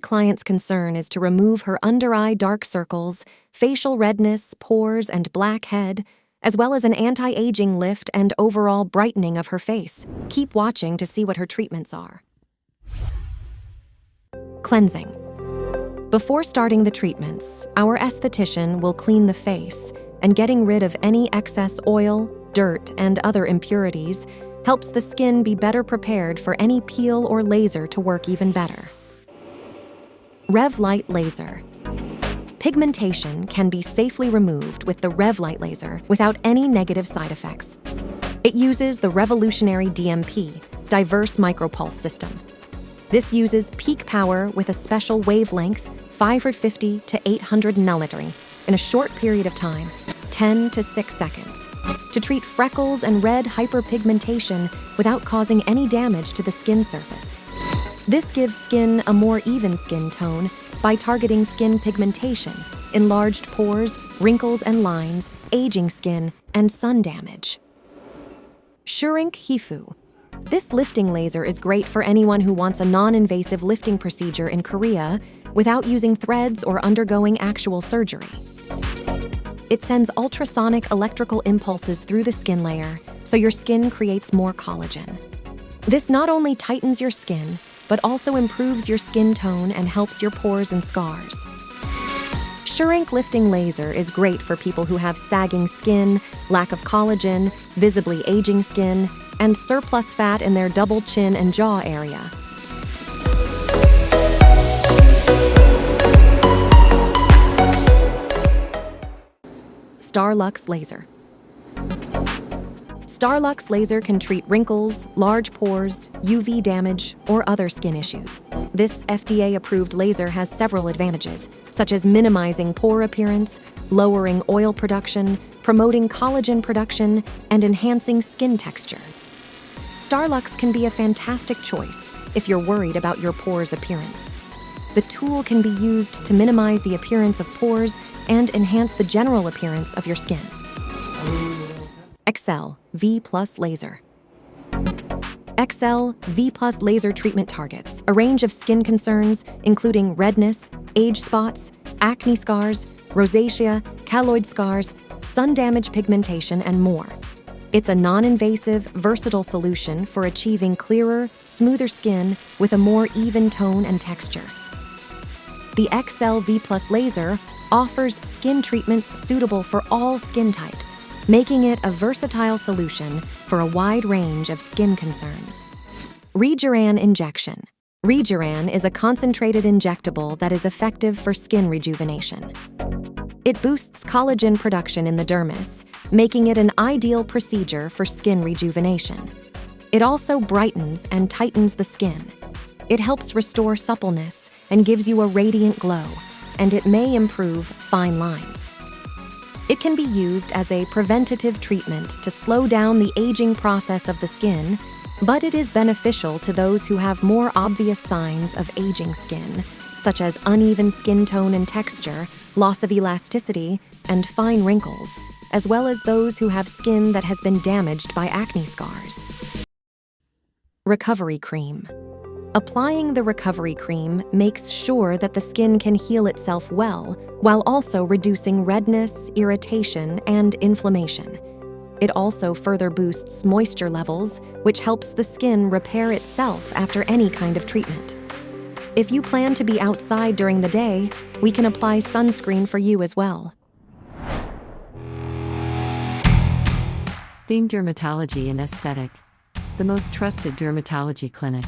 client's concern is to remove her under-eye dark circles, facial redness, pores, and blackhead, as well as an anti-aging lift and overall brightening of her face. Keep watching to see what her treatments are. Cleansing. Before starting the treatments, our esthetician will clean the face, and getting rid of any excess oil, dirt, and other impurities helps the skin be better prepared for any peel or laser to work even better. RevLite Laser. Pigmentation can be safely removed with the RevLite Laser without any negative side effects. It uses the revolutionary DMP, diverse micropulse system. This uses peak power with a special wavelength, 550 to 800 nanometering, in a short period of time, 10 to 6 seconds, to treat freckles and red hyperpigmentation without causing any damage to the skin surface. This gives skin a more even skin tone by targeting skin pigmentation, enlarged pores, wrinkles and lines, aging skin, and sun damage. Shurink HIFU. This lifting laser is great for anyone who wants a non-invasive lifting procedure in Korea without using threads or undergoing actual surgery. It sends ultrasonic electrical impulses through the skin layer, so your skin creates more collagen. This not only tightens your skin, but also improves your skin tone and helps your pores and scars. Shurink Lifting Laser is great for people who have sagging skin, lack of collagen, visibly aging skin, and surplus fat in their double chin and jaw area. Starlux Laser. Starlux Laser can treat wrinkles, large pores, UV damage, or other skin issues. This FDA-approved laser has several advantages, such as minimizing pore appearance, lowering oil production, promoting collagen production, and enhancing skin texture. Starlux can be a fantastic choice if you're worried about your pores' appearance. The tool can be used to minimize the appearance of pores and enhance the general appearance of your skin. XL V+ Laser. XL V+ laser treatment targets a range of skin concerns, including redness, age spots, acne scars, rosacea, keloid scars, sun damage pigmentation, and more. It's a non-invasive, versatile solution for achieving clearer, smoother skin with a more even tone and texture. The XL V+ laser offers skin treatments suitable for all skin types, making it a versatile solution for a wide range of skin concerns. Rejuran Injection. Rejuran is a concentrated injectable that is effective for skin rejuvenation. It boosts collagen production in the dermis, making it an ideal procedure for skin rejuvenation. It also brightens and tightens the skin. It helps restore suppleness and gives you a radiant glow, and it may improve fine lines. It can be used as a preventative treatment to slow down the aging process of the skin, but it is beneficial to those who have more obvious signs of aging skin, such as uneven skin tone and texture, loss of elasticity, and fine wrinkles, as well as those who have skin that has been damaged by acne scars. Recovery Cream. Applying the recovery cream makes sure that the skin can heal itself well, while also reducing redness, irritation, and inflammation. It also further boosts moisture levels, which helps the skin repair itself after any kind of treatment. If you plan to be outside during the day, we can apply sunscreen for you as well. Theme Dermatology and Aesthetic. The most trusted dermatology clinic.